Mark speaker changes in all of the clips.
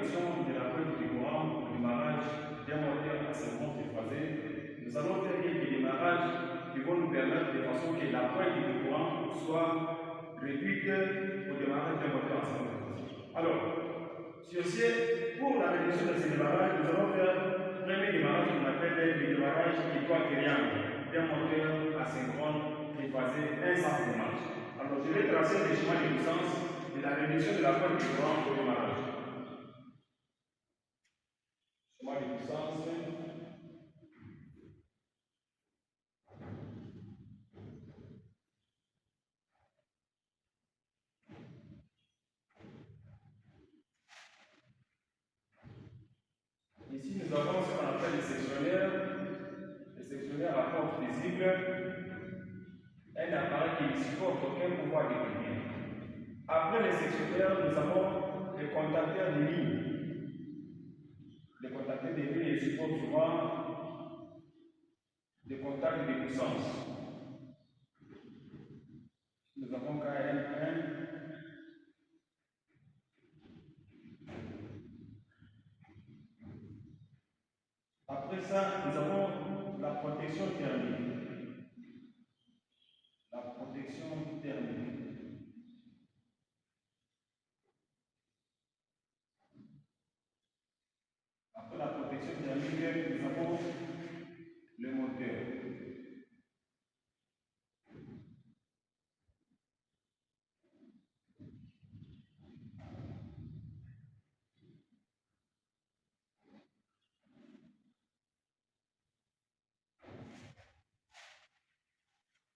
Speaker 1: protection de la pointe du courant pour le démarrage d'un moteur à 50 phasé, nous allons faire quelques démarrages qui vont nous permettre de façon que la pointe du courant soit réduite au démarrage d'un moteur à 50 phasé. Alors, sur ce, pour la réduction de ces démarrages, nous allons faire un premier démarrage qu'on appelle le démarrage étoile triangle d'un moteur asynchrone triphasé instantanément. Alors, je vais tracer le schéma de puissance de la réduction de la pointe du courant au démarrage. Schéma de puissance. Ici, nous avons ce qu'on appelle le sectionnaire à porte visible, un appareil qui ne supporte aucun pouvoir de lumière. Après les sectionnaires, nous avons les contacteurs de ligne. Les contacteurs de ligne supportent souvent des contacts de puissance. Nous avons KM1. Après ça, nous avons la protection thermique. La protection thermique. Après la protection thermique, nous avons le moteur.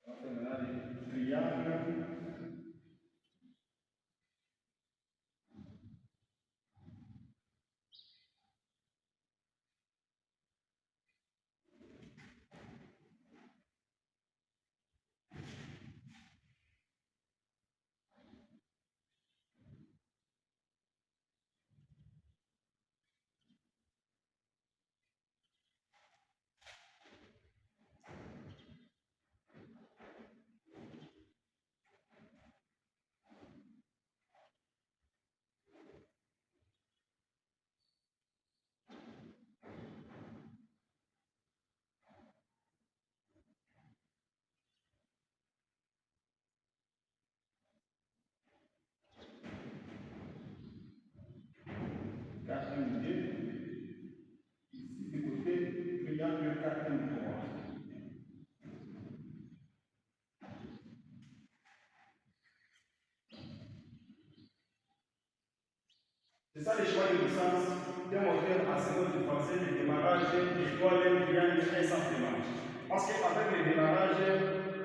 Speaker 1: On va faire maintenant les triangles. Ici, de côté, triangle 4M3. C'est ça le choix de puissance d'un moteur à 50 phasé de démarrage étoile triangle instantanément. Parce qu'avec le démarrage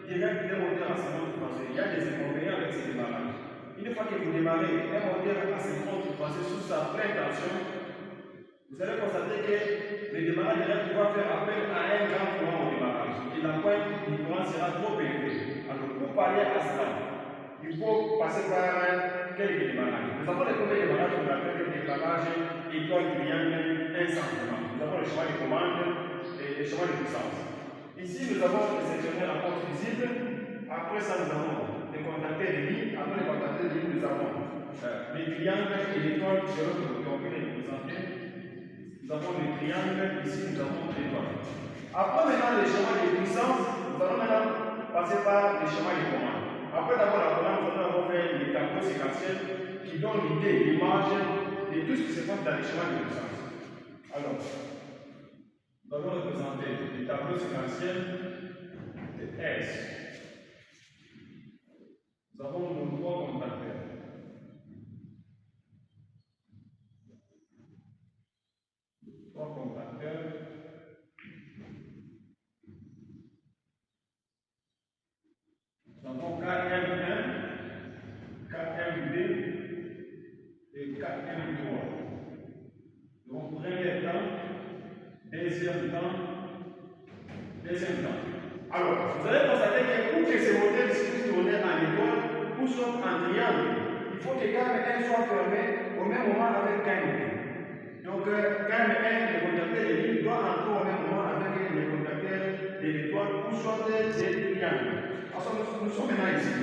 Speaker 1: direct d'un moteur à 50 phasé, il y a des inconvénients avec ce démarrage. Une fois que vous démarrez un moteur à 50 phasé sous sa pleine tension, vous allez constater que le démarrage direct va faire appel à un grand courant au démarrage. Et la pointe du courant sera trop élevée. Alors, pour pallier à cela, il faut passer par quelques démarrages. Nous avons les premiers démarrages qu'on appelle le démarrage étoile triangle instantanément. Nous avons le chemin de commande et le chemin de puissance. Ici, nous avons les sectionnaires à porte visible. Après ça, nous avons les contacteurs de ligne. Après les contacteurs de ligne, nous avons les triangles et l'étoile de l'autre côté. On peut les représenter. Nous avons le triangle. Ici, nous avons l'étoile. Après maintenant les schémas de puissance, nous allons maintenant passer par les schémas de commande. Après d'abord la commande, nous allons faire les tableaux séquentiels qui donnent l'idée, l'image de tout ce qui se passe dans les schémas de puissance. Alors, nous allons représenter les tableaux séquentiels de S. Nous avons nos trois contacteurs. Trois contacteurs. Nous avons KM1, KM2 et KM3. Donc, premier temps, deuxième temps. Alors, vous allez constater que pour que ces modèles puissent tourner en étoile ou soit en triangle, il faut que KM1 soit fermé au même moment avec KM2. Donc, KM1, le contacteur de ligne, doit entrer au même moment avec le contacteur de l'étoile ou soit des triangles. Nous sommes maintenant ici.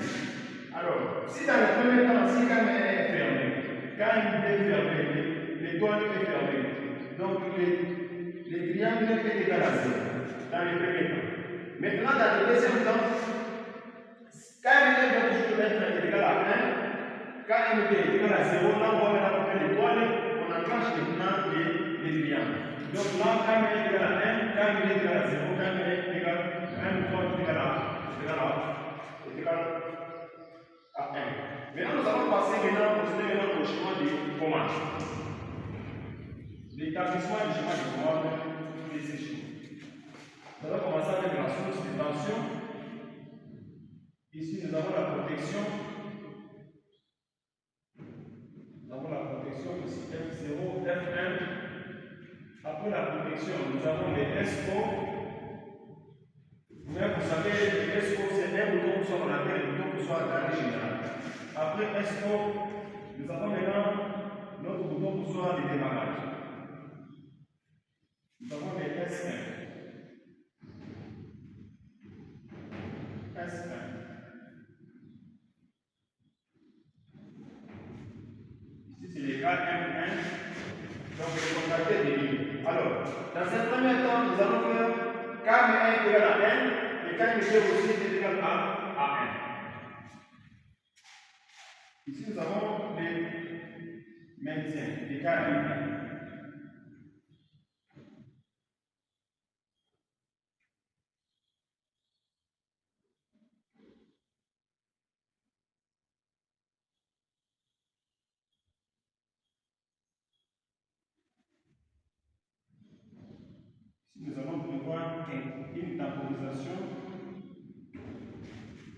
Speaker 1: Alors, si dans le premier temps, si KM1 est fermé, KM2 est fermé, les l'étoile est fermée. Donc, le triangle est égal à 0 dans le premier temps. Maintenant, dans le deuxième temps, KMD doit toujours être égal à 1. KMD est égal à 0. Là, on va maintenant prendre l'étoile. On enclenche maintenant les triangles. Donc là, KMD est égal à 1. KMD est égal à 0. KMD est égal à 1. 3 est égal à 1. Maintenant, nous allons passer procéder maintenant au schéma de commande. L'établissement du schéma de commande des échelons. Nous allons commencer avec la source de tension. Ici, nous avons la protection. Nous avons la protection ici F0, F1. Après la protection, nous avons les SO. Mais vous savez, les SO, c'est un bouton sur qu'on appelle le bouton pour soit d'arrêt général. Après SO, nous avons maintenant notre bouton pour soit de démarrage. Nous avons les S1. S1. Ici, c'est les KM1. Donc, les contacter des lignes. Alors, dans ce premier temps, nous allons faire KM1 égal à 1 et KM2 aussi est égal à 1. Ici, nous avons les maintiens, les KM1. Nous allons prévoir une temporisation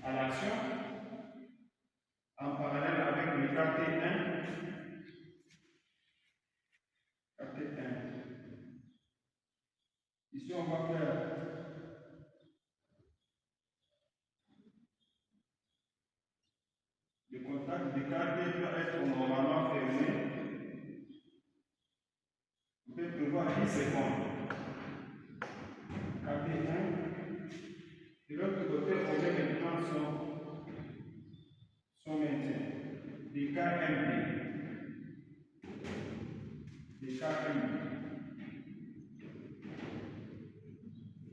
Speaker 1: à l'action en parallèle avec le KT1. KT1. Ici, on va faire le contact de KT doit être normalement fermé. Vous pouvez prévoir 10 secondes. KT1. De l'autre côté, on met maintenant son maintien. Des KMD. Des KMD.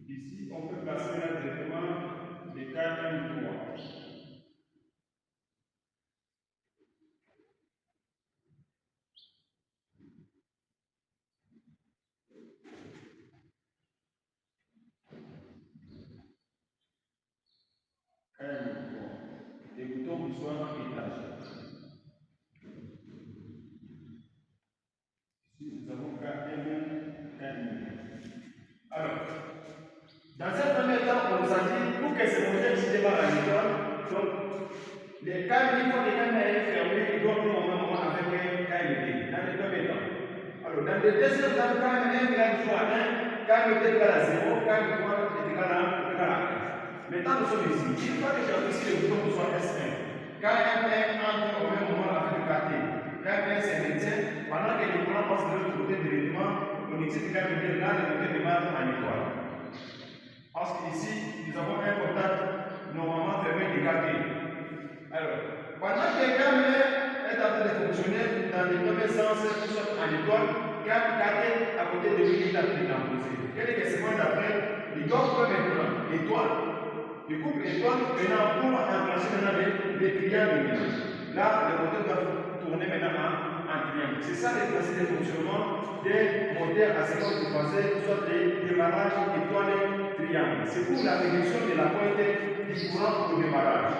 Speaker 1: Ici, on peut placer là directement des KM3. Des boutons qui soient étagés. Ici, nous avons KM, KM. Alors, dans un premier temps, on nous a dit pour que ce modèle se démarre à l'école, donc les KM, une fois que KM est fermé, il doit prendre au même moment avec un KMD, dans le premier temps. Alors, dans le deuxième temps, KM est égal à 1, KM est égal à 0, KM est égal à 1. Maintenant, nous sommes ici. Une fois que j'ai apprécié le bouton pour soit S1, KM1 entre au même moment avec le KT. KM1 c'est maintien. Pendant que le courant passe de l'autre côté directement, on utilise KM2 là, le côté démarre en étoile. Parce qu'ici, nous avons un contact normalement fermé du KT. Alors, pendant que KM1 est en train de fonctionner dans le premier sens, soit en étoile, KT à côté de lui est en train d'imposer. Quelques secondes après, il doit faire maintenant l'étoile. Le couple étoile, maintenant, pour enclencher maintenant les triangles. Là, le moteur doit tourner maintenant en triangle. C'est ça le principe de fonctionnement des moteurs à séquence de phasée, soit des démarrages étoiles triangles. C'est pour la réduction de la pointe du courant au démarrage.